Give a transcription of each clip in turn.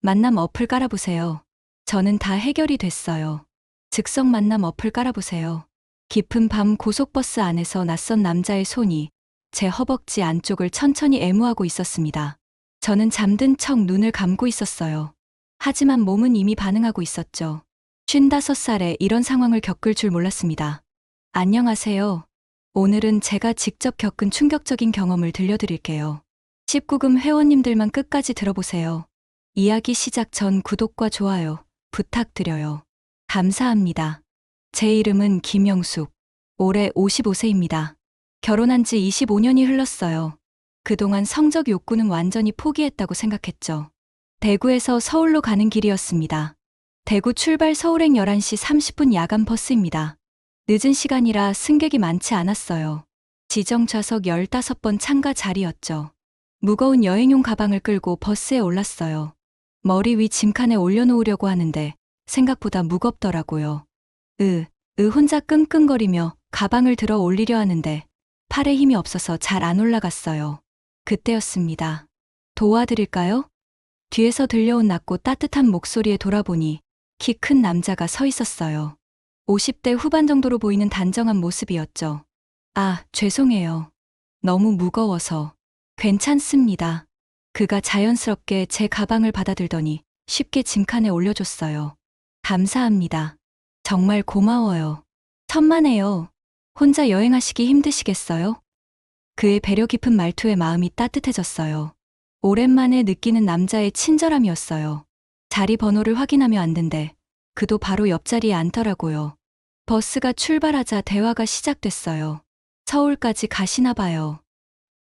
만남 어플 깔아보세요. 저는 다 해결이 됐어요. 즉석 만남 어플 깔아보세요. 깊은 밤 고속버스 안에서 낯선 남자의 손이 제 허벅지 안쪽을 천천히 애무하고 있었습니다. 저는 잠든 척 눈을 감고 있었어요. 하지만 몸은 이미 반응하고 있었죠. 55살에 이런 상황을 겪을 줄 몰랐습니다. 안녕하세요. 오늘은 제가 직접 겪은 충격적인 경험을 들려드릴게요. 19금 회원님들만 끝까지 들어보세요. 이야기 시작 전 구독과 좋아요 부탁드려요. 감사합니다. 제 이름은 김영숙. 올해 55세입니다. 결혼한 지 25년이 흘렀어요. 그동안 성적 욕구는 완전히 포기했다고 생각했죠. 대구에서 서울로 가는 길이었습니다. 대구 출발 서울행 11시 30분 야간 버스입니다. 늦은 시간이라 승객이 많지 않았어요. 지정 좌석 15번 참가 자리였죠. 무거운 여행용 가방을 끌고 버스에 올랐어요. 머리 위 짐칸에 올려놓으려고 하는데 생각보다 무겁더라고요. 혼자 끙끙거리며 가방을 들어 올리려 하는데 팔에 힘이 없어서 잘 안 올라갔어요. 그때였습니다. 도와드릴까요? 뒤에서 들려온 낮고 따뜻한 목소리에 돌아보니 키 큰 남자가 서 있었어요. 50대 후반 정도로 보이는 단정한 모습이었죠. 죄송해요. 너무 무거워서. 괜찮습니다. 그가 자연스럽게 제 가방을 받아들더니 쉽게 짐칸에 올려줬어요. 감사합니다. 정말 고마워요. 천만에요. 혼자 여행하시기 힘드시겠어요? 그의 배려 깊은 말투에 마음이 따뜻해졌어요. 오랜만에 느끼는 남자의 친절함이었어요. 자리 번호를 확인하며 앉는데 그도 바로 옆자리에 앉더라고요. 버스가 출발하자 대화가 시작됐어요. 서울까지 가시나 봐요.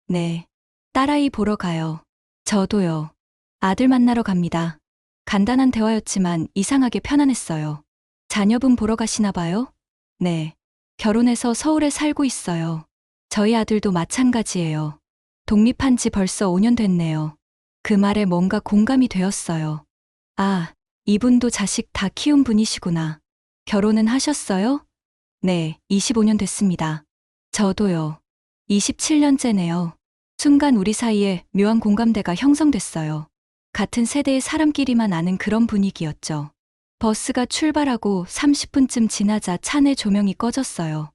네. 딸아이 보러 가요. 저도요. 아들 만나러 갑니다. 간단한 대화였지만 이상하게 편안했어요. 자녀분 보러 가시나 봐요? 네. 결혼해서 서울에 살고 있어요. 저희 아들도 마찬가지예요. 독립한 지 벌써 5년 됐네요. 그 말에 뭔가 공감이 되었어요. 이분도 자식 다 키운 분이시구나. 결혼은 하셨어요? 네, 25년 됐습니다. 저도요. 27년째네요. 순간 우리 사이에 묘한 공감대가 형성됐어요. 같은 세대의 사람끼리만 아는 그런 분위기였죠. 버스가 출발하고 30분쯤 지나자 차 내 조명이 꺼졌어요.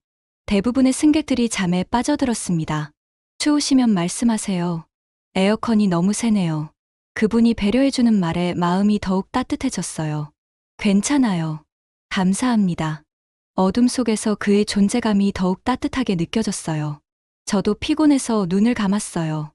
대부분의 승객들이 잠에 빠져들었습니다. 추우시면 말씀하세요. 에어컨이 너무 세네요. 그분이 배려해주는 말에 마음이 더욱 따뜻해졌어요. 괜찮아요. 감사합니다. 어둠 속에서 그의 존재감이 더욱 따뜻하게 느껴졌어요. 저도 피곤해서 눈을 감았어요.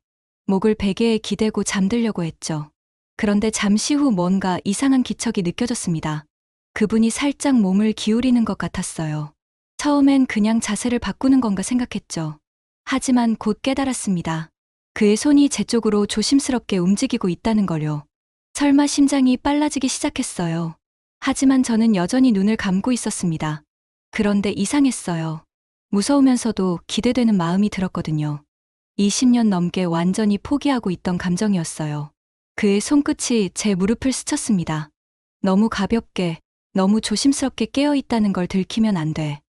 목을 베개에 기대고 잠들려고 했죠. 그런데 잠시 후 뭔가 이상한 기척이 느껴졌습니다. 그분이 살짝 몸을 기울이는 것 같았어요. 처음엔 그냥 자세를 바꾸는 건가 생각했죠. 하지만 곧 깨달았습니다. 그의 손이 제 쪽으로 조심스럽게 움직이고 있다는 걸요. 설마 심장이 빨라지기 시작했어요. 하지만 저는 여전히 눈을 감고 있었습니다. 그런데 이상했어요. 무서우면서도 기대되는 마음이 들었거든요. 20년 넘게 완전히 포기하고 있던 감정이었어요. 그의 손끝이 제 무릎을 스쳤습니다. 너무 가볍게, 너무 조심스럽게 깨어있다는 걸 들키면 안 돼.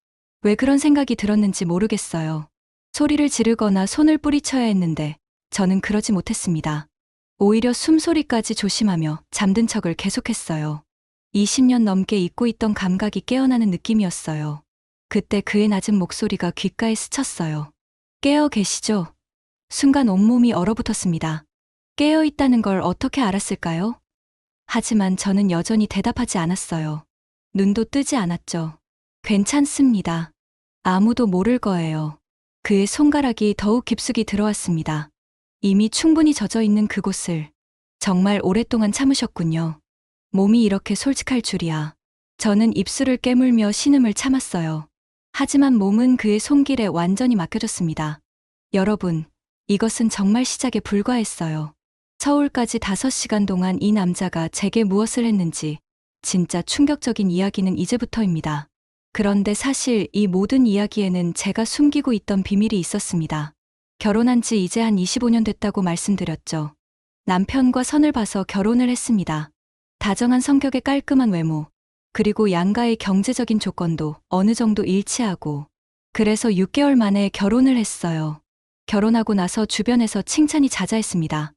왜 그런 생각이 들었는지 모르겠어요. 소리를 지르거나 손을 뿌리쳐야 했는데 저는 그러지 못했습니다. 오히려 숨소리까지 조심하며 잠든 척을 계속했어요. 20년 넘게 잊고 있던 감각이 깨어나는 느낌이었어요. 그때 그의 낮은 목소리가 귓가에 스쳤어요. 깨어 계시죠? 순간 온몸이 얼어붙었습니다. 깨어 있다는 걸 어떻게 알았을까요? 하지만 저는 여전히 대답하지 않았어요. 눈도 뜨지 않았죠. 괜찮습니다. 아무도 모를 거예요. 그의 손가락이 더욱 깊숙이 들어왔습니다. 이미 충분히 젖어 있는 그곳을 정말 오랫동안 참으셨군요. 몸이 이렇게 솔직할 줄이야. 저는 입술을 깨물며 신음을 참았어요. 하지만 몸은 그의 손길에 완전히 맡겨졌습니다. 여러분, 이것은 정말 시작에 불과했어요. 서울까지 5시간 동안 이 남자가 제게 무엇을 했는지 진짜 충격적인 이야기는 이제부터입니다. 그런데 사실 이 모든 이야기에는 제가 숨기고 있던 비밀이 있었습니다. 결혼한 지 이제 한 25년 됐다고 말씀드렸죠. 남편과 선을 봐서 결혼을 했습니다. 다정한 성격의 깔끔한 외모, 그리고 양가의 경제적인 조건도 어느 정도 일치하고, 그래서 6개월 만에 결혼을 했어요. 결혼하고 나서 주변에서 칭찬이 자자했습니다.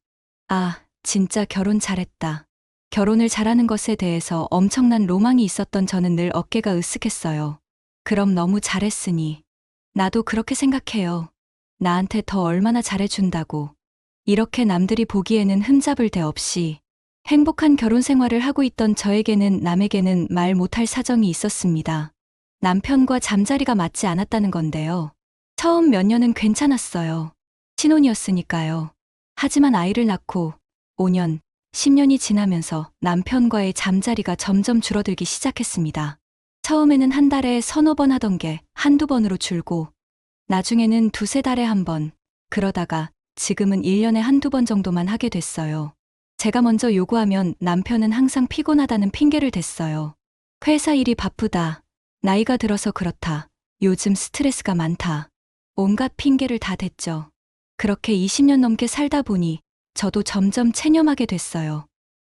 진짜 결혼 잘했다. 결혼을 잘하는 것에 대해서 엄청난 로망이 있었던 저는 늘 어깨가 으쓱했어요. 그럼 너무 잘했으니 나도 그렇게 생각해요. 나한테 더 얼마나 잘해준다고. 이렇게 남들이 보기에는 흠잡을 데 없이 행복한 결혼 생활을 하고 있던 저에게는 남에게는 말 못할 사정이 있었습니다. 남편과 잠자리가 맞지 않았다는 건데요. 처음 몇 년은 괜찮았어요. 신혼이었으니까요. 하지만 아이를 낳고 5년, 10년이 지나면서 남편과의 잠자리가 점점 줄어들기 시작했습니다. 처음에는 한 달에 서너 번 하던 게 한두 번으로 줄고, 나중에는 두세 달에 한 번, 그러다가 지금은 1년에 한두 번 정도만 하게 됐어요. 제가 먼저 요구하면 남편은 항상 피곤하다는 핑계를 댔어요. 회사 일이 바쁘다. 나이가 들어서 그렇다. 요즘 스트레스가 많다. 온갖 핑계를 다 댔죠. 그렇게 20년 넘게 살다 보니 저도 점점 체념하게 됐어요.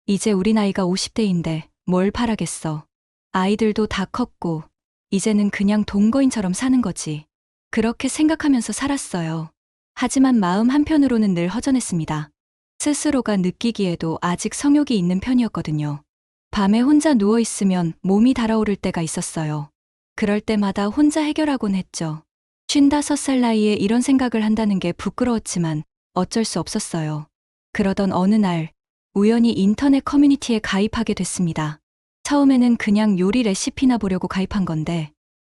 이제 우리 나이가 50대인데 뭘 바라겠어. 아이들도 다 컸고 이제는 그냥 동거인처럼 사는 거지. 그렇게 생각하면서 살았어요. 하지만 마음 한편으로는 늘 허전했습니다. 스스로가 느끼기에도 아직 성욕이 있는 편이었거든요. 밤에 혼자 누워있으면 몸이 달아오를 때가 있었어요. 그럴 때마다 혼자 해결하곤 했죠. 55살 나이에 이런 생각을 한다는 게 부끄러웠지만 어쩔 수 없었어요. 그러던 어느 날 우연히 인터넷 커뮤니티에 가입하게 됐습니다. 처음에는 그냥 요리 레시피나 보려고 가입한 건데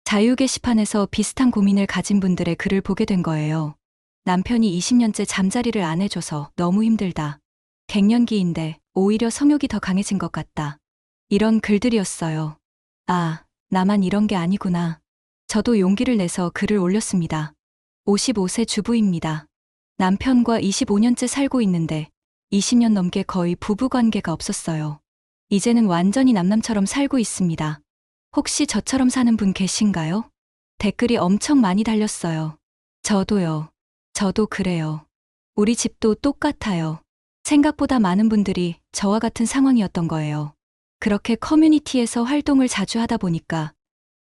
자유 게시판에서 비슷한 고민을 가진 분들의 글을 보게 된 거예요. 남편이 20년째 잠자리를 안 해줘서 너무 힘들다. 갱년기인데 오히려 성욕이 더 강해진 것 같다. 이런 글들이었어요. 아, 나만 이런 게 아니구나. 저도 용기를 내서 글을 올렸습니다. 55세 주부입니다. 남편과 25년째 살고 있는데 20년 넘게 거의 부부관계가 없었어요. 이제는 완전히 남남처럼 살고 있습니다. 혹시 저처럼 사는 분 계신가요? 댓글이 엄청 많이 달렸어요. 저도요. 저도 그래요. 우리 집도 똑같아요. 생각보다 많은 분들이 저와 같은 상황이었던 거예요. 그렇게 커뮤니티에서 활동을 자주 하다 보니까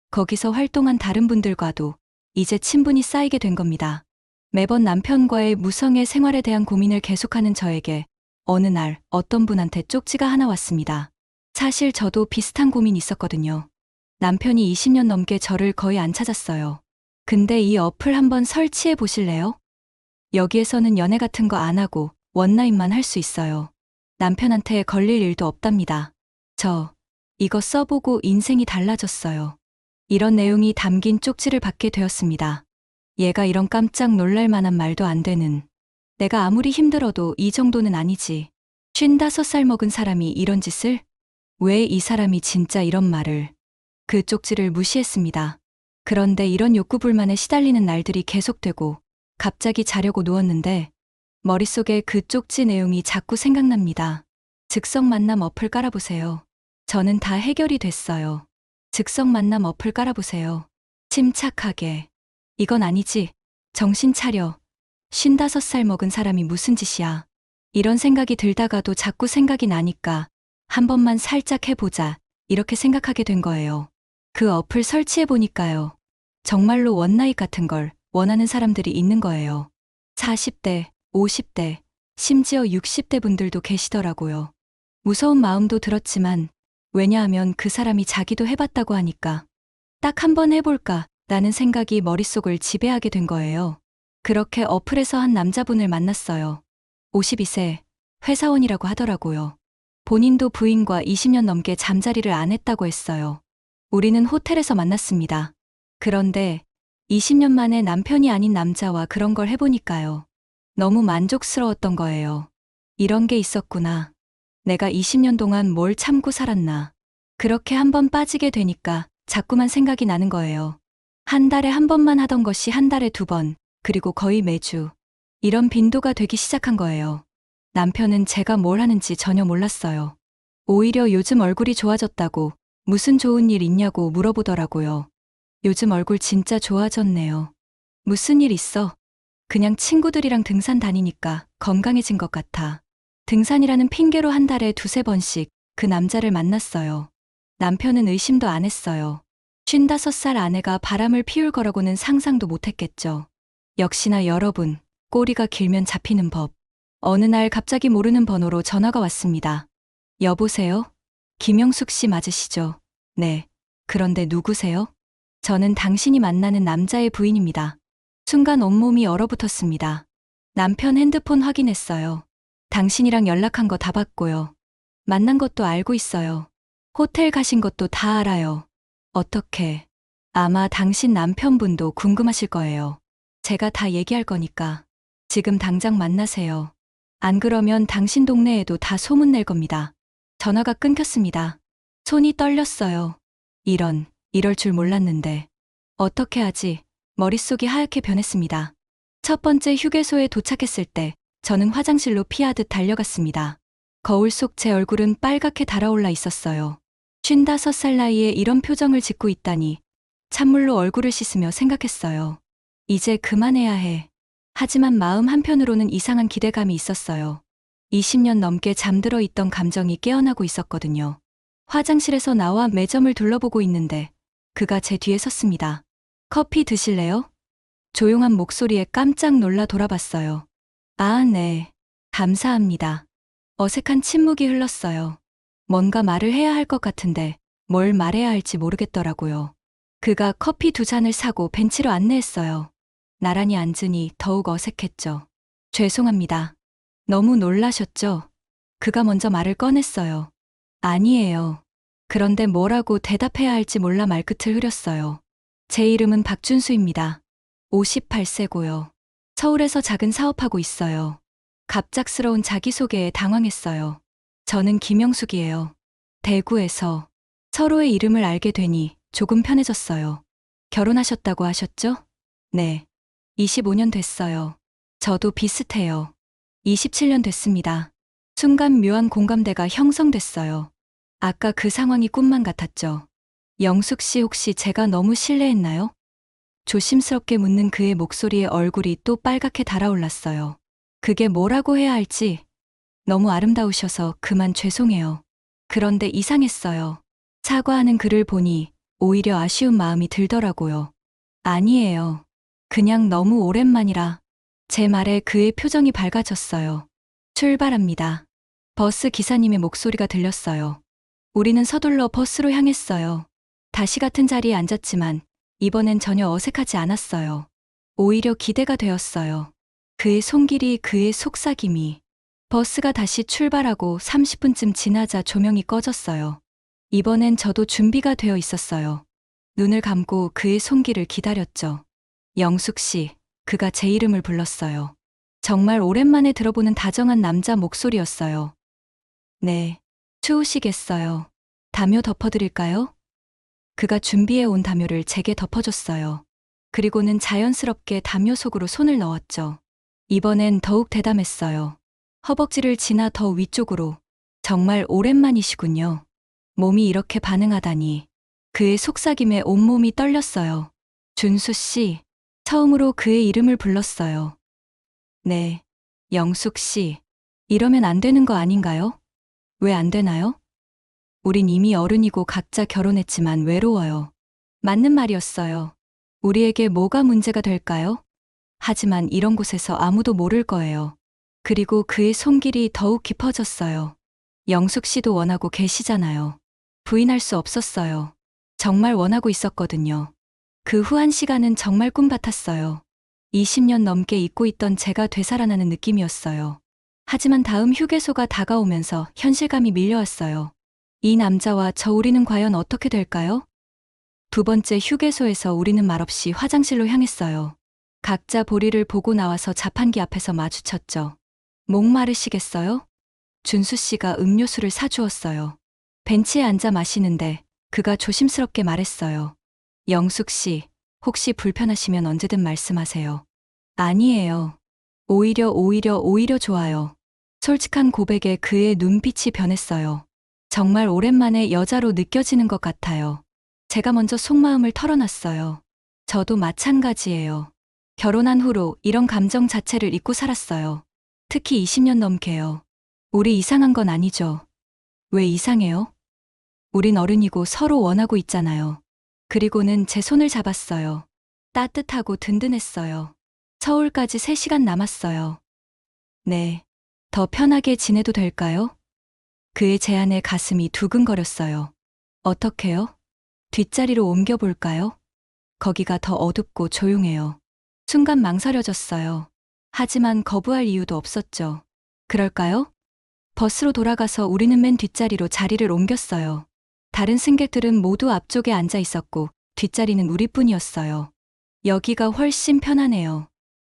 거기서 활동한 다른 분들과도 이제 친분이 쌓이게 된 겁니다. 매번 남편과의 무성의 생활에 대한 고민을 계속하는 저에게 어느 날 어떤 분한테 쪽지가 하나 왔습니다. 사실 저도 비슷한 고민이 있었거든요. 남편이 20년 넘게 저를 거의 안 찾았어요. 근데 이 어플 한번 설치해 보실래요? 여기에서는 연애 같은 거 안 하고 원나잇만 할 수 있어요. 남편한테 걸릴 일도 없답니다. 저 이거 써보고 인생이 달라졌어요. 이런 내용이 담긴 쪽지를 받게 되었습니다. 얘가 이런 깜짝 놀랄 만한 말도 안 되는. 내가 아무리 힘들어도 이 정도는 아니지. 55살 먹은 사람이 이런 짓을? 왜 이 사람이 진짜 이런 말을. 그 쪽지를 무시했습니다. 그런데 이런 욕구불만에 시달리는 날들이 계속되고 갑자기 자려고 누웠는데 머릿속에 그 쪽지 내용이 자꾸 생각납니다. 즉석 만남 어플 깔아보세요. 저는 다 해결이 됐어요. 즉석 만남 어플 깔아보세요. 침착하게. 이건 아니지. 정신 차려. 55살 먹은 사람이 무슨 짓이야. 이런 생각이 들다가도 자꾸 생각이 나니까 한 번만 살짝 해보자. 이렇게 생각하게 된 거예요. 그 어플 설치해보니까요. 정말로 원나잇 같은 걸 원하는 사람들이 있는 거예요. 40대, 50대, 심지어 60대 분들도 계시더라고요. 무서운 마음도 들었지만 왜냐하면 그 사람이 자기도 해봤다고 하니까 딱 한 번 해볼까 라는 생각이 머릿속을 지배하게 된 거예요. 그렇게 어플에서 한 남자분을 만났어요. 52세, 회사원이라고 하더라고요. 본인도 부인과 20년 넘게 잠자리를 안 했다고 했어요. 우리는 호텔에서 만났습니다. 그런데 20년 만에 남편이 아닌 남자와 그런 걸 해보니까요. 너무 만족스러웠던 거예요. 이런 게 있었구나. 내가 20년 동안 뭘 참고 살았나. 그렇게 한 번 빠지게 되니까 자꾸만 생각이 나는 거예요. 한 달에 한 번만 하던 것이 한 달에 두 번, 그리고 거의 매주. 이런 빈도가 되기 시작한 거예요. 남편은 제가 뭘 하는지 전혀 몰랐어요. 오히려 요즘 얼굴이 좋아졌다고 무슨 좋은 일 있냐고 물어보더라고요. 요즘 얼굴 진짜 좋아졌네요. 무슨 일 있어? 그냥 친구들이랑 등산 다니니까 건강해진 것 같아. 등산이라는 핑계로 한 달에 두세 번씩 그 남자를 만났어요. 남편은 의심도 안 했어요. 55살 아내가 바람을 피울 거라고는 상상도 못했겠죠. 역시나 여러분, 꼬리가 길면 잡히는 법. 어느 날 갑자기 모르는 번호로 전화가 왔습니다. 여보세요? 김영숙 씨 맞으시죠? 네. 그런데 누구세요? 저는 당신이 만나는 남자의 부인입니다. 순간 온몸이 얼어붙었습니다. 남편 핸드폰 확인했어요. 당신이랑 연락한 거 다 봤고요. 만난 것도 알고 있어요. 호텔 가신 것도 다 알아요. 어떻게? 아마 당신 남편분도 궁금하실 거예요. 제가 다 얘기할 거니까 지금 당장 만나세요. 안 그러면 당신 동네에도 다 소문낼 겁니다. 전화가 끊겼습니다. 손이 떨렸어요. 이럴 줄 몰랐는데. 어떻게 하지? 머릿속이 하얗게 변했습니다. 첫 번째 휴게소에 도착했을 때 저는 화장실로 피하듯 달려갔습니다. 거울 속 제 얼굴은 빨갛게 달아올라 있었어요. 55살 나이에 이런 표정을 짓고 있다니 찬물로 얼굴을 씻으며 생각했어요. 이제 그만해야 해. 하지만 마음 한편으로는 이상한 기대감이 있었어요. 20년 넘게 잠들어 있던 감정이 깨어나고 있었거든요. 화장실에서 나와 매점을 둘러보고 있는데 그가 제 뒤에 섰습니다. 커피 드실래요? 조용한 목소리에 깜짝 놀라 돌아봤어요. 아, 네. 감사합니다. 어색한 침묵이 흘렀어요. 뭔가 말을 해야 할 것 같은데 뭘 말해야 할지 모르겠더라고요. 그가 커피 2잔을 사고 벤치로 안내했어요. 나란히 앉으니 더욱 어색했죠. 죄송합니다. 너무 놀라셨죠? 그가 먼저 말을 꺼냈어요. 아니에요. 그런데 뭐라고 대답해야 할지 몰라 말끝을 흐렸어요. 제 이름은 박준수입니다. 58세고요. 서울에서 작은 사업하고 있어요. 갑작스러운 자기소개에 당황했어요. 저는 김영숙이에요. 대구에서 서로의 이름을 알게 되니 조금 편해졌어요. 결혼하셨다고 하셨죠? 네. 25년 됐어요. 저도 비슷해요. 27년 됐습니다. 순간 묘한 공감대가 형성됐어요. 아까 그 상황이 꿈만 같았죠. 영숙 씨 혹시 제가 너무 실례했나요? 조심스럽게 묻는 그의 목소리에 얼굴이 또 빨갛게 달아올랐어요. 그게 뭐라고 해야 할지 너무 아름다우셔서 그만 죄송해요. 그런데 이상했어요. 사과하는 그를 보니 오히려 아쉬운 마음이 들더라고요. 아니에요. 그냥 너무 오랜만이라. 제 말에 그의 표정이 밝아졌어요. 출발합니다. 버스 기사님의 목소리가 들렸어요. 우리는 서둘러 버스로 향했어요. 다시 같은 자리에 앉았지만 이번엔 전혀 어색하지 않았어요. 오히려 기대가 되었어요. 그의 손길이, 그의 속삭임이. 버스가 다시 출발하고 30분쯤 지나자 조명이 꺼졌어요. 이번엔 저도 준비가 되어 있었어요. 눈을 감고 그의 손길을 기다렸죠. 영숙 씨, 그가 제 이름을 불렀어요. 정말 오랜만에 들어보는 다정한 남자 목소리였어요. 네, 추우시겠어요. 담요 덮어드릴까요? 그가 준비해 온 담요를 제게 덮어줬어요. 그리고는 자연스럽게 담요 속으로 손을 넣었죠. 이번엔 더욱 대담했어요. 허벅지를 지나 더 위쪽으로. 정말 오랜만이시군요. 몸이 이렇게 반응하다니. 그의 속삭임에 온몸이 떨렸어요. 준수 씨, 처음으로 그의 이름을 불렀어요. 네, 영숙 씨. 이러면 안 되는 거 아닌가요? 왜 안 되나요? 우린 이미 어른이고 각자 결혼했지만 외로워요. 맞는 말이었어요. 우리에게 뭐가 문제가 될까요? 하지만 이런 곳에서 아무도 모를 거예요. 그리고 그의 손길이 더욱 깊어졌어요. 영숙 씨도 원하고 계시잖아요. 부인할 수 없었어요. 정말 원하고 있었거든요. 그 후 한 시간은 정말 꿈 같았어요. 20년 넘게 잊고 있던 제가 되살아나는 느낌이었어요. 하지만 다음 휴게소가 다가오면서 현실감이 밀려왔어요. 이 남자와 저 우리는 과연 어떻게 될까요? 두 번째 휴게소에서 우리는 말없이 화장실로 향했어요. 각자 볼일을 보고 나와서 자판기 앞에서 마주쳤죠. 목마르시겠어요? 준수 씨가 음료수를 사주었어요. 벤치에 앉아 마시는데 그가 조심스럽게 말했어요. 영숙 씨, 혹시 불편하시면 언제든 말씀하세요. 아니에요. 오히려 좋아요. 솔직한 고백에 그의 눈빛이 변했어요. 정말 오랜만에 여자로 느껴지는 것 같아요. 제가 먼저 속마음을 털어놨어요. 저도 마찬가지예요. 결혼한 후로 이런 감정 자체를 잊고 살았어요. 특히 20년 넘게요. 우리 이상한 건 아니죠. 왜 이상해요? 우린 어른이고 서로 원하고 있잖아요. 그리고는 제 손을 잡았어요. 따뜻하고 든든했어요. 서울까지 3시간 남았어요. 네. 더 편하게 지내도 될까요? 그의 제안에 가슴이 두근거렸어요. 어떻게요? 뒷자리로 옮겨볼까요? 거기가 더 어둡고 조용해요. 순간 망설여졌어요. 하지만 거부할 이유도 없었죠. 그럴까요? 버스로 돌아가서 우리는 맨 뒷자리로 자리를 옮겼어요. 다른 승객들은 모두 앞쪽에 앉아 있었고 뒷자리는 우리뿐이었어요. 여기가 훨씬 편하네요.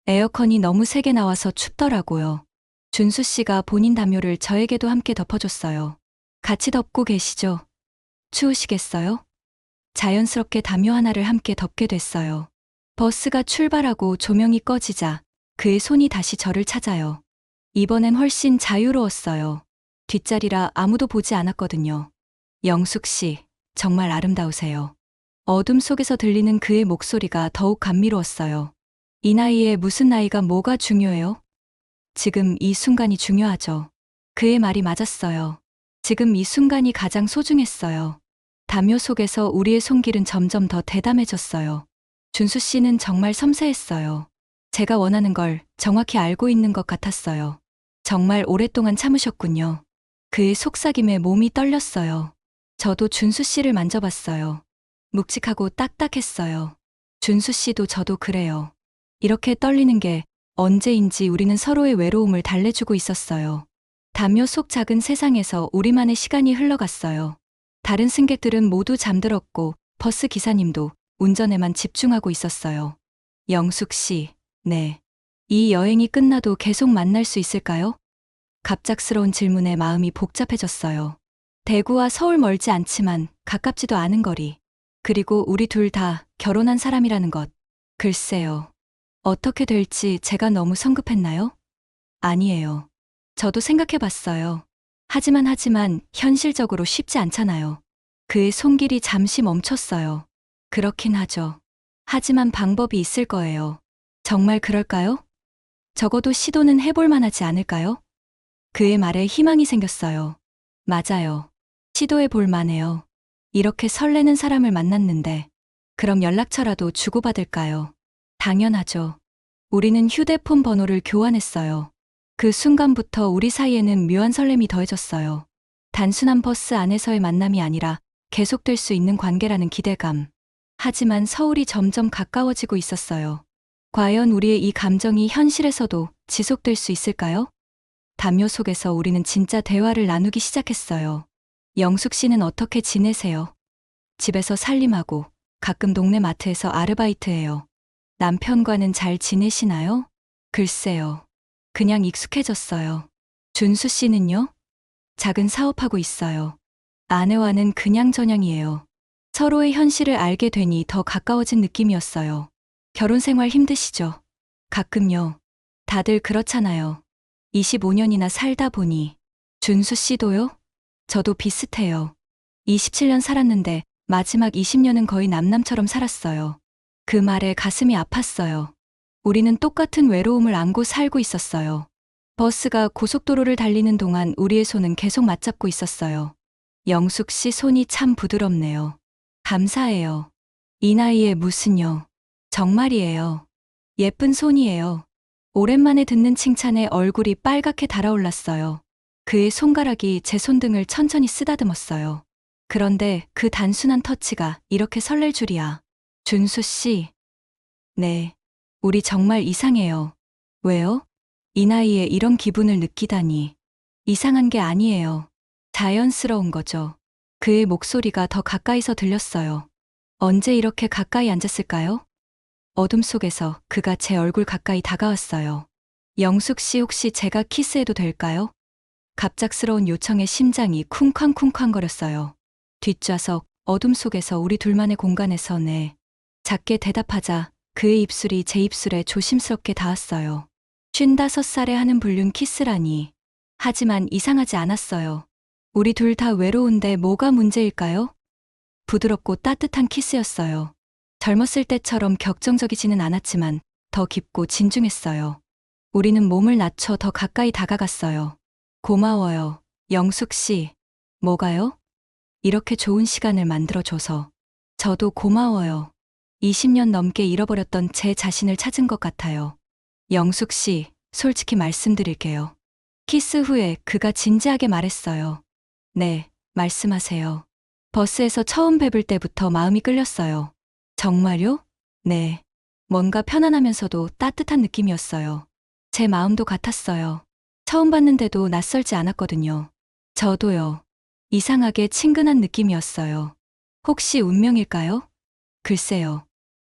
에어컨이 너무 세게 나와서 춥더라고요. 준수 씨가 본인 담요를 저에게도 함께 덮어줬어요. 같이 덮고 계시죠? 추우시겠어요? 자연스럽게 담요 하나를 함께 덮게 됐어요. 버스가 출발하고 조명이 꺼지자 그의 손이 다시 저를 찾아요. 이번엔 훨씬 자유로웠어요. 뒷자리라 아무도 보지 않았거든요. 영숙 씨, 정말 아름다우세요. 어둠 속에서 들리는 그의 목소리가 더욱 감미로웠어요. 이 나이에 무슨 나이가 뭐가 중요해요? 지금 이 순간이 중요하죠. 그의 말이 맞았어요. 지금 이 순간이 가장 소중했어요. 담요 속에서 우리의 손길은 점점 더 대담해졌어요. 준수 씨는 정말 섬세했어요. 제가 원하는 걸 정확히 알고 있는 것 같았어요. 정말 오랫동안 참으셨군요. 그의 속삭임에 몸이 떨렸어요. 저도 준수 씨를 만져봤어요. 묵직하고 딱딱했어요. 준수 씨도 저도 그래요. 이렇게 떨리는 게 언제인지 우리는 서로의 외로움을 달래주고 있었어요. 담요 속 작은 세상에서 우리만의 시간이 흘러갔어요. 다른 승객들은 모두 잠들었고 버스 기사님도 운전에만 집중하고 있었어요. 영숙 씨, 네. 이 여행이 끝나도 계속 만날 수 있을까요? 갑작스러운 질문에 마음이 복잡해졌어요. 대구와 서울 멀지 않지만 가깝지도 않은 거리. 그리고 우리 둘 다 결혼한 사람이라는 것. 글쎄요. 어떻게 될지 제가 너무 성급했나요? 아니에요. 저도 생각해봤어요. 하지만 현실적으로 쉽지 않잖아요. 그의 손길이 잠시 멈췄어요. 그렇긴 하죠. 하지만 방법이 있을 거예요. 정말 그럴까요? 적어도 시도는 해볼 만하지 않을까요? 그의 말에 희망이 생겼어요. 맞아요. 시도해볼 만해요. 이렇게 설레는 사람을 만났는데, 그럼 연락처라도 주고받을까요? 당연하죠. 우리는 휴대폰 번호를 교환했어요. 그 순간부터 우리 사이에는 묘한 설렘이 더해졌어요. 단순한 버스 안에서의 만남이 아니라 계속될 수 있는 관계라는 기대감. 하지만 서울이 점점 가까워지고 있었어요. 과연 우리의 이 감정이 현실에서도 지속될 수 있을까요? 담요 속에서 우리는 진짜 대화를 나누기 시작했어요. 영숙 씨는 어떻게 지내세요? 집에서 살림하고 가끔 동네 마트에서 아르바이트해요. 남편과는 잘 지내시나요? 글쎄요. 그냥 익숙해졌어요. 준수 씨는요? 작은 사업하고 있어요. 아내와는 그냥저냥이에요. 서로의 현실을 알게 되니 더 가까워진 느낌이었어요. 결혼 생활 힘드시죠? 가끔요. 다들 그렇잖아요. 25년이나 살다 보니. 준수 씨도요? 저도 비슷해요. 27년 살았는데 마지막 20년은 거의 남남처럼 살았어요. 그 말에 가슴이 아팠어요. 우리는 똑같은 외로움을 안고 살고 있었어요. 버스가 고속도로를 달리는 동안 우리의 손은 계속 맞잡고 있었어요. 영숙 씨 손이 참 부드럽네요. 감사해요. 이 나이에 무슨요. 정말이에요. 예쁜 손이에요. 오랜만에 듣는 칭찬에 얼굴이 빨갛게 달아올랐어요. 그의 손가락이 제 손등을 천천히 쓰다듬었어요. 그런데 그 단순한 터치가 이렇게 설렐 줄이야. 준수 씨. 네. 우리 정말 이상해요. 왜요? 이 나이에 이런 기분을 느끼다니. 이상한 게 아니에요. 자연스러운 거죠. 그의 목소리가 더 가까이서 들렸어요. 언제 이렇게 가까이 앉았을까요? 어둠 속에서 그가 제 얼굴 가까이 다가왔어요. 영숙 씨 혹시 제가 키스해도 될까요? 갑작스러운 요청에 심장이 쿵쾅쿵쾅거렸어요. 뒷좌석, 어둠 속에서 우리 둘만의 공간에서 네. 작게 대답하자 그의 입술이 제 입술에 조심스럽게 닿았어요. 55살에 하는 불륜 키스라니. 하지만 이상하지 않았어요. 우리 둘 다 외로운데 뭐가 문제일까요? 부드럽고 따뜻한 키스였어요. 젊었을 때처럼 격정적이지는 않았지만 더 깊고 진중했어요. 우리는 몸을 낮춰 더 가까이 다가갔어요. 고마워요, 영숙 씨. 뭐가요? 이렇게 좋은 시간을 만들어줘서. 저도 고마워요. 20년 넘게 잃어버렸던 제 자신을 찾은 것 같아요. 영숙 씨, 솔직히 말씀드릴게요. 키스 후에 그가 진지하게 말했어요. 네, 말씀하세요. 버스에서 처음 뵙을 때부터 마음이 끌렸어요. 정말요? 네. 뭔가 편안하면서도 따뜻한 느낌이었어요. 제 마음도 같았어요. 처음 봤는데도 낯설지 않았거든요. 저도요. 이상하게 친근한 느낌이었어요. 혹시 운명일까요? 글쎄요.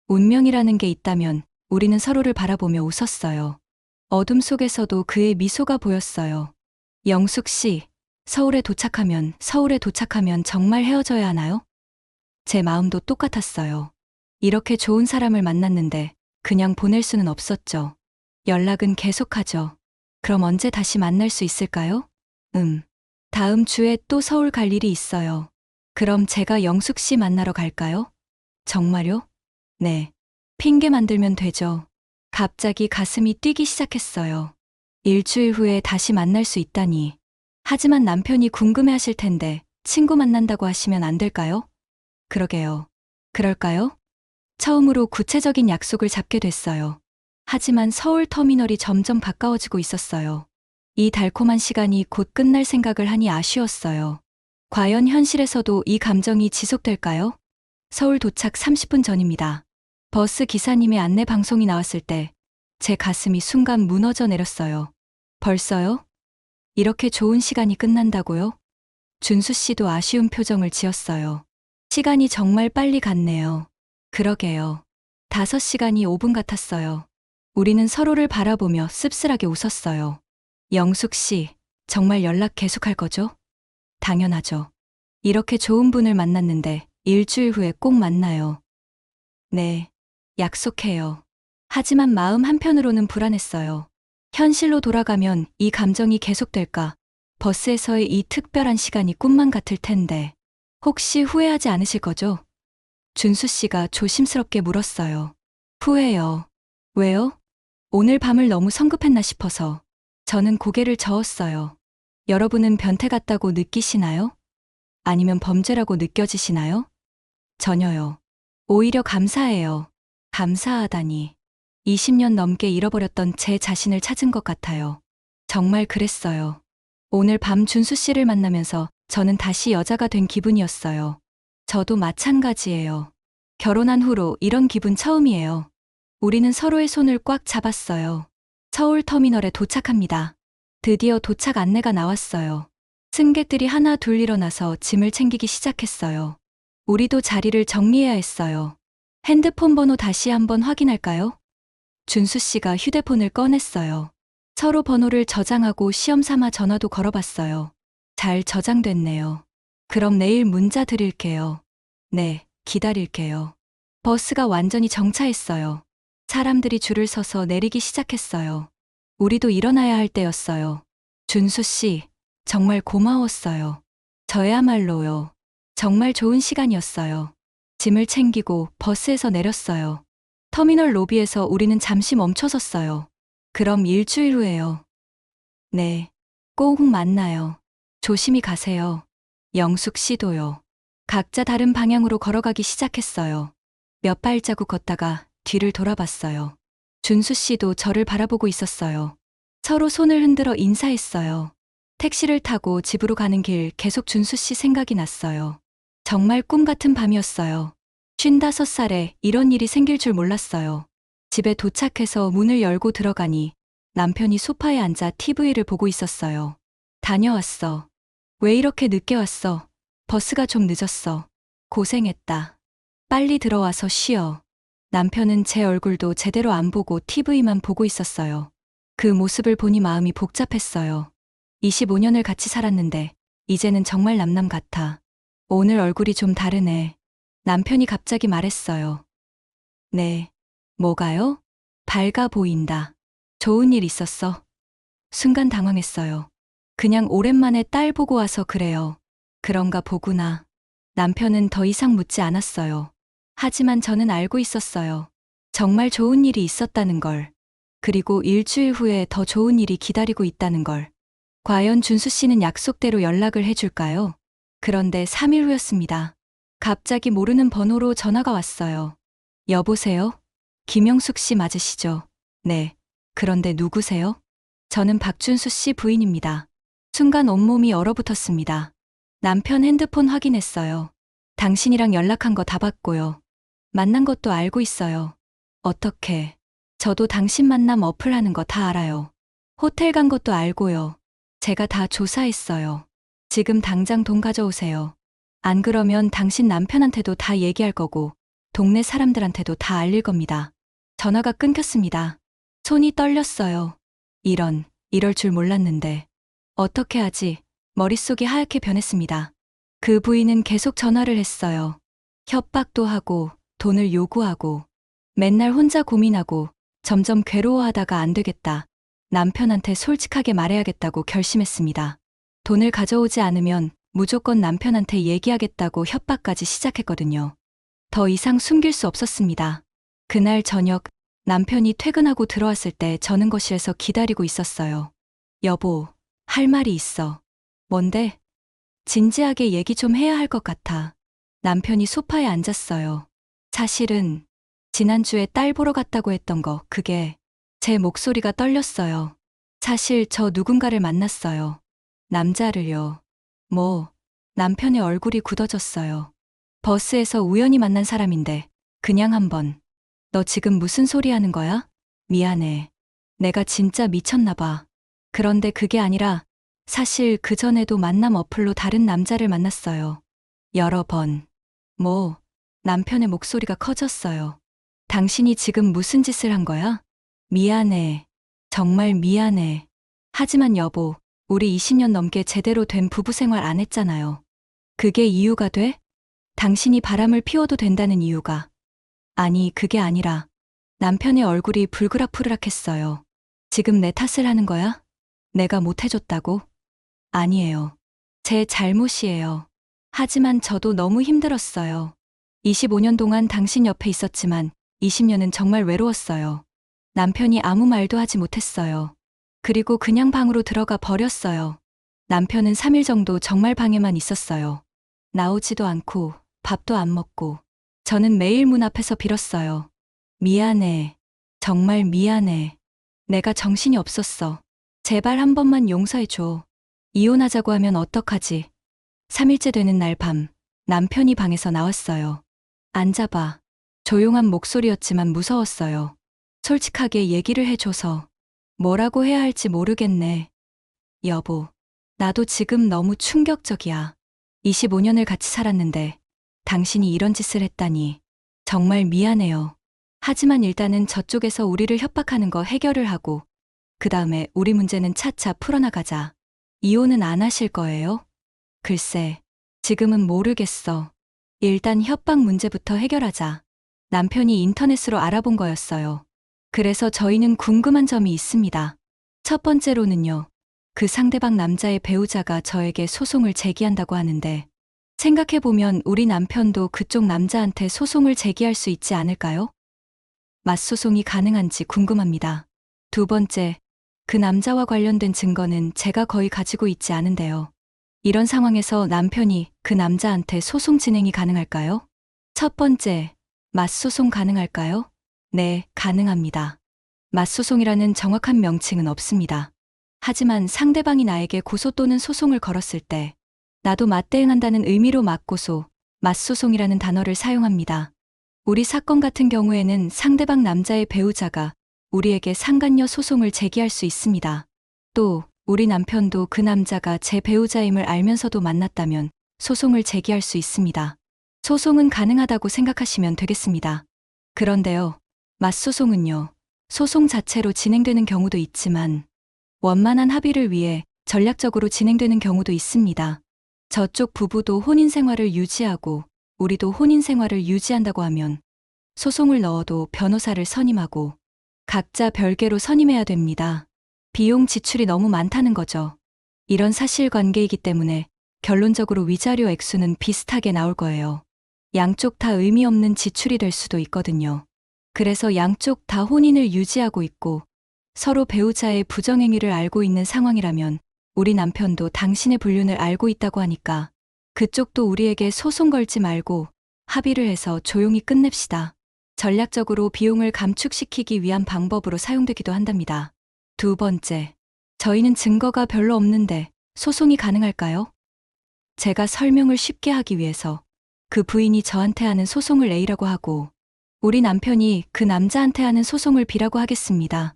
운명이라는 게 있다면 우리는 서로를 바라보며 웃었어요. 어둠 속에서도 그의 미소가 보였어요. 영숙 씨, 서울에 도착하면 정말 헤어져야 하나요? 제 마음도 똑같았어요. 이렇게 좋은 사람을 만났는데 그냥 보낼 수는 없었죠. 연락은 계속하죠. 그럼 언제 다시 만날 수 있을까요? 다음 주에 또 서울 갈 일이 있어요. 그럼 제가 영숙 씨 만나러 갈까요? 정말요? 네. 핑계 만들면 되죠. 갑자기 가슴이 뛰기 시작했어요. 일주일 후에 다시 만날 수 있다니. 하지만 남편이 궁금해 하실 텐데 친구 만난다고 하시면 안 될까요? 그러게요. 그럴까요? 처음으로 구체적인 약속을 잡게 됐어요. 하지만 서울 터미널이 점점 가까워지고 있었어요. 이 달콤한 시간이 곧 끝날 생각을 하니 아쉬웠어요. 과연 현실에서도 이 감정이 지속될까요? 서울 도착 30분 전입니다. 버스 기사님의 안내 방송이 나왔을 때 제 가슴이 순간 무너져 내렸어요. 벌써요? 이렇게 좋은 시간이 끝난다고요? 준수 씨도 아쉬운 표정을 지었어요. 시간이 정말 빨리 갔네요. 그러게요. 5시간이 5분 같았어요. 우리는 서로를 바라보며 씁쓸하게 웃었어요. 영숙 씨, 정말 연락 계속할 거죠? 당연하죠. 이렇게 좋은 분을 만났는데 일주일 후에 꼭 만나요. 네, 약속해요. 하지만 마음 한편으로는 불안했어요. 현실로 돌아가면 이 감정이 계속될까? 버스에서의 이 특별한 시간이 꿈만 같을 텐데. 혹시 후회하지 않으실 거죠? 준수 씨가 조심스럽게 물었어요. 후회요. 왜요? 오늘 밤을 너무 성급했나 싶어서. 저는 고개를 저었어요. 여러분은 변태 같다고 느끼시나요? 아니면 범죄라고 느껴지시나요? 전혀요. 오히려 감사해요. 감사하다니. 20년 넘게 잃어버렸던 제 자신을 찾은 것 같아요. 정말 그랬어요. 오늘 밤 준수 씨를 만나면서 저는 다시 여자가 된 기분이었어요. 저도 마찬가지예요. 결혼한 후로 이런 기분 처음이에요. 우리는 서로의 손을 꽉 잡았어요. 서울 터미널에 도착합니다. 드디어 도착 안내가 나왔어요. 승객들이 하나 둘 일어나서 짐을 챙기기 시작했어요. 우리도 자리를 정리해야 했어요. 핸드폰 번호 다시 한번 확인할까요? 준수 씨가 휴대폰을 꺼냈어요. 서로 번호를 저장하고 시험 삼아 전화도 걸어봤어요. 잘 저장됐네요. 그럼 내일 문자 드릴게요. 네, 기다릴게요. 버스가 완전히 정차했어요. 사람들이 줄을 서서 내리기 시작했어요. 우리도 일어나야 할 때였어요. 준수 씨, 정말 고마웠어요. 저야말로요. 정말 좋은 시간이었어요. 짐을 챙기고 버스에서 내렸어요. 터미널 로비에서 우리는 잠시 멈춰섰어요. 그럼 일주일 후에요. 네, 꼭 만나요. 조심히 가세요. 영숙 씨도요. 각자 다른 방향으로 걸어가기 시작했어요. 몇 발자국 걷다가 뒤를 돌아봤어요. 준수 씨도 저를 바라보고 있었어요. 서로 손을 흔들어 인사했어요. 택시를 타고 집으로 가는 길 계속 준수 씨 생각이 났어요. 정말 꿈 같은 밤이었어요. 55살에 이런 일이 생길 줄 몰랐어요. 집에 도착해서 문을 열고 들어가니 남편이 소파에 앉아 TV를 보고 있었어요. 다녀왔어. 왜 이렇게 늦게 왔어? 버스가 좀 늦었어. 고생했다. 빨리 들어와서 쉬어. 남편은 제 얼굴도 제대로 안 보고 TV만 보고 있었어요. 그 모습을 보니 마음이 복잡했어요. 25년을 같이 살았는데 이제는 정말 남남 같아. 오늘 얼굴이 좀 다르네. 남편이 갑자기 말했어요. 네. 뭐가요? 밝아 보인다. 좋은 일 있었어? 순간 당황했어요. 그냥 오랜만에 딸 보고 와서 그래요. 그런가 보구나. 남편은 더 이상 묻지 않았어요. 하지만 저는 알고 있었어요. 정말 좋은 일이 있었다는 걸. 그리고 일주일 후에 더 좋은 일이 기다리고 있다는 걸. 과연 준수 씨는 약속대로 연락을 해줄까요? 그런데 3일 후였습니다. 갑자기 모르는 번호로 전화가 왔어요. 여보세요? 김영숙 씨 맞으시죠? 네. 그런데 누구세요? 저는 박준수 씨 부인입니다. 순간 온몸이 얼어붙었습니다. 남편 핸드폰 확인했어요. 당신이랑 연락한 거 다 봤고요. 만난 것도 알고 있어요. 어떻게? 저도 당신 만남 어플하는 거 다 알아요. 호텔 간 것도 알고요. 제가 다 조사했어요. 지금 당장 돈 가져오세요. 안 그러면 당신 남편한테도 다 얘기할 거고, 동네 사람들한테도 다 알릴 겁니다. 전화가 끊겼습니다. 손이 떨렸어요. 이럴 줄 몰랐는데. 어떻게 하지? 머릿속이 하얗게 변했습니다. 그 부인은 계속 전화를 했어요. 협박도 하고, 돈을 요구하고, 맨날 혼자 고민하고, 점점 괴로워하다가 안 되겠다. 남편한테 솔직하게 말해야겠다고 결심했습니다. 돈을 가져오지 않으면 무조건 남편한테 얘기하겠다고 협박까지 시작했거든요. 더 이상 숨길 수 없었습니다. 그날 저녁 남편이 퇴근하고 들어왔을 때 저는 거실에서 기다리고 있었어요. 여보, 할 말이 있어. 뭔데? 진지하게 얘기 좀 해야 할 것 같아. 남편이 소파에 앉았어요. 사실은 지난주에 딸 보러 갔다고 했던 거 그게 제 목소리가 떨렸어요. 사실 저 누군가를 만났어요. 남자를요. 남편의 얼굴이 굳어졌어요. 버스에서 우연히 만난 사람인데 그냥 한번. 너 지금 무슨 소리 하는 거야? 미안해. 내가 진짜 미쳤나 봐. 그런데 그게 아니라 사실 그전에도 만남 어플로 다른 남자를 만났어요. 여러 번. 남편의 목소리가 커졌어요. 당신이 지금 무슨 짓을 한 거야? 미안해. 정말 미안해. 하지만 여보, 우리 20년 넘게 제대로 된 부부 생활 안 했잖아요. 그게 이유가 돼? 당신이 바람을 피워도 된다는 이유가. 아니, 그게 아니라 남편의 얼굴이 불그락불락했어요. 지금 내 탓을 하는 거야? 내가 못해줬다고? 아니에요. 제 잘못이에요. 하지만 저도 너무 힘들었어요. 25년 동안 당신 옆에 있었지만 20년은 정말 외로웠어요. 남편이 아무 말도 하지 못했어요. 그리고 그냥 방으로 들어가 버렸어요. 남편은 3일 정도 정말 방에만 있었어요. 나오지도 않고 밥도 안 먹고 저는 매일 문 앞에서 빌었어요. 미안해. 정말 미안해. 내가 정신이 없었어. 제발 한 번만 용서해줘. 이혼하자고 하면 어떡하지? 3일째 되는 날 밤, 남편이 방에서 나왔어요. 앉아봐. 조용한 목소리였지만 무서웠어요. 솔직하게 얘기를 해줘서 뭐라고 해야 할지 모르겠네. 여보, 나도 지금 너무 충격적이야. 25년을 같이 살았는데 당신이 이런 짓을 했다니 정말 미안해요. 하지만 일단은 저쪽에서 우리를 협박하는 거 해결을 하고 그 다음에 우리 문제는 차차 풀어나가자. 이혼은 안 하실 거예요? 글쎄, 지금은 모르겠어. 일단 협박 문제부터 해결하자. 남편이 인터넷으로 알아본 거였어요. 그래서 저희는 궁금한 점이 있습니다. 첫 번째로는요. 그 상대방 남자의 배우자가 저에게 소송을 제기한다고 하는데 생각해보면 우리 남편도 그쪽 남자한테 소송을 제기할 수 있지 않을까요? 맞소송이 가능한지 궁금합니다. 두 번째, 그 남자와 관련된 증거는 제가 거의 가지고 있지 않은데요. 이런 상황에서 남편이 그 남자한테 소송 진행이 가능할까요? 첫 번째, 맞소송 가능할까요? 네, 가능합니다. 맞소송이라는 정확한 명칭은 없습니다. 하지만 상대방이 나에게 고소 또는 소송을 걸었을 때 나도 맞대응한다는 의미로 맞고소, 맞소송이라는 단어를 사용합니다. 우리 사건 같은 경우에는 상대방 남자의 배우자가 우리에게 상간녀 소송을 제기할 수 있습니다. 또 우리 남편도 그 남자가 제 배우자임을 알면서도 만났다면 소송을 제기할 수 있습니다. 소송은 가능하다고 생각하시면 되겠습니다. 그런데요, 맞소송은요, 소송 자체로 진행되는 경우도 있지만 원만한 합의를 위해 전략적으로 진행되는 경우도 있습니다. 저쪽 부부도 혼인 생활을 유지하고 우리도 혼인 생활을 유지한다고 하면 소송을 넣어도 변호사를 선임하고 각자 별개로 선임해야 됩니다. 비용 지출이 너무 많다는 거죠. 이런 사실관계이기 때문에 결론적으로 위자료 액수는 비슷하게 나올 거예요. 양쪽 다 의미 없는 지출이 될 수도 있거든요. 그래서 양쪽 다 혼인을 유지하고 있고 서로 배우자의 부정행위를 알고 있는 상황이라면 우리 남편도 당신의 불륜을 알고 있다고 하니까 그쪽도 우리에게 소송 걸지 말고 합의를 해서 조용히 끝냅시다. 전략적으로 비용을 감축시키기 위한 방법으로 사용되기도 한답니다. 두 번째, 저희는 증거가 별로 없는데 소송이 가능할까요? 제가 설명을 쉽게 하기 위해서 그 부인이 저한테 하는 소송을 A라고 하고 우리 남편이 그 남자한테 하는 소송을 B라고 하겠습니다.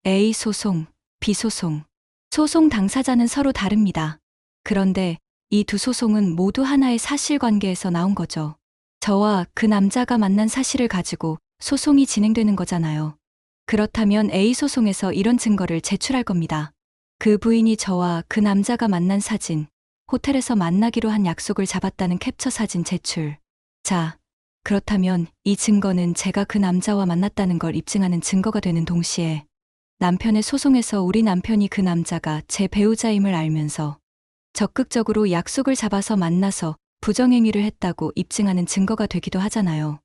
A 소송, B 소송. 소송 당사자는 서로 다릅니다. 그런데 이 두 소송은 모두 하나의 사실관계에서 나온 거죠. 저와 그 남자가 만난 사실을 가지고 소송이 진행되는 거잖아요. 그렇다면 A 소송에서 이런 증거를 제출할 겁니다. 그 부인이 저와 그 남자가 만난 사진, 호텔에서 만나기로 한 약속을 잡았다는 캡처 사진 제출. 자, 그렇다면 이 증거는 제가 그 남자와 만났다는 걸 입증하는 증거가 되는 동시에 남편의 소송에서 우리 남편이 그 남자가 제 배우자임을 알면서 적극적으로 약속을 잡아서 만나서 부정행위를 했다고 입증하는 증거가 되기도 하잖아요.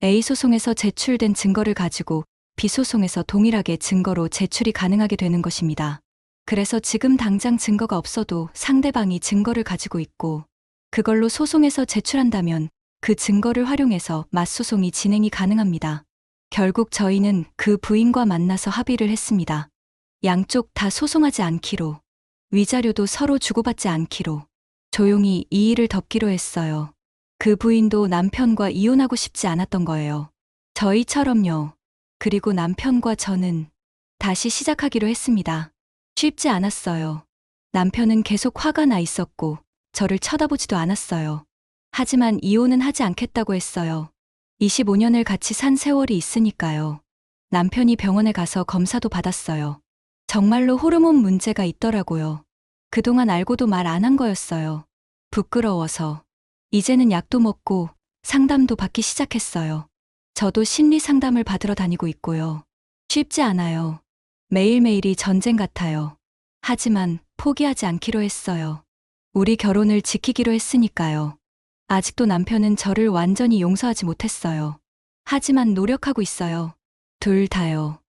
A 소송에서 제출된 증거를 가지고 B 소송에서 동일하게 증거로 제출이 가능하게 되는 것입니다. 그래서 지금 당장 증거가 없어도 상대방이 증거를 가지고 있고 그걸로 소송에서 제출한다면 그 증거를 활용해서 맞소송이 진행이 가능합니다. 결국 저희는 그 부인과 만나서 합의를 했습니다. 양쪽 다 소송하지 않기로, 위자료도 서로 주고받지 않기로, 조용히 이 일을 덮기로 했어요. 그 부인도 남편과 이혼하고 싶지 않았던 거예요. 저희처럼요. 그리고 남편과 저는 다시 시작하기로 했습니다. 쉽지 않았어요. 남편은 계속 화가 나 있었고 저를 쳐다보지도 않았어요. 하지만 이혼은 하지 않겠다고 했어요. 25년을 같이 산 세월이 있으니까요. 남편이 병원에 가서 검사도 받았어요. 정말로 호르몬 문제가 있더라고요. 그동안 알고도 말 안 한 거였어요. 부끄러워서. 이제는 약도 먹고 상담도 받기 시작했어요. 저도 심리 상담을 받으러 다니고 있고요. 쉽지 않아요. 매일매일이 전쟁 같아요. 하지만 포기하지 않기로 했어요. 우리 결혼을 지키기로 했으니까요. 아직도 남편은 저를 완전히 용서하지 못했어요. 하지만 노력하고 있어요. 둘 다요.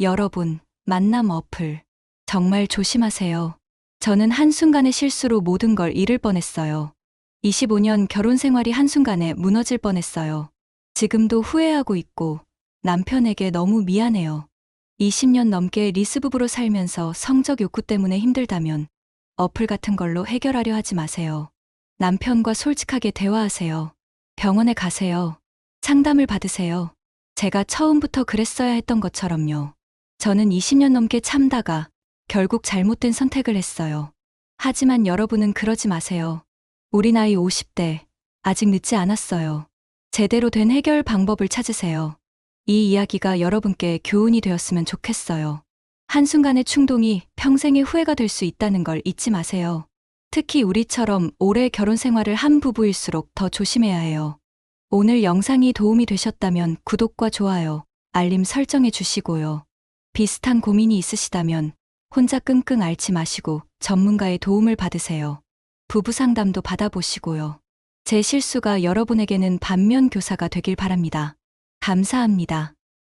여러분, 만남 어플. 정말 조심하세요. 저는 한순간의 실수로 모든 걸 잃을 뻔했어요. 25년 결혼 생활이 한순간에 무너질 뻔했어요. 지금도 후회하고 있고 남편에게 너무 미안해요. 20년 넘게 리스 부부로 살면서 성적 욕구 때문에 힘들다면 어플 같은 걸로 해결하려 하지 마세요. 남편과 솔직하게 대화하세요. 병원에 가세요. 상담을 받으세요. 제가 처음부터 그랬어야 했던 것처럼요. 저는 20년 넘게 참다가 결국 잘못된 선택을 했어요. 하지만 여러분은 그러지 마세요. 우리 나이 50대, 아직 늦지 않았어요. 제대로 된 해결 방법을 찾으세요. 이 이야기가 여러분께 교훈이 되었으면 좋겠어요. 한순간의 충동이 평생의 후회가 될 수 있다는 걸 잊지 마세요. 특히 우리처럼 오래 결혼 생활을 한 부부일수록 더 조심해야 해요. 오늘 영상이 도움이 되셨다면 구독과 좋아요, 알림 설정해 주시고요. 비슷한 고민이 있으시다면 혼자 끙끙 앓지 마시고 전문가의 도움을 받으세요. 부부 상담도 받아보시고요. 제 실수가 여러분에게는 반면 교사가 되길 바랍니다. 감사합니다.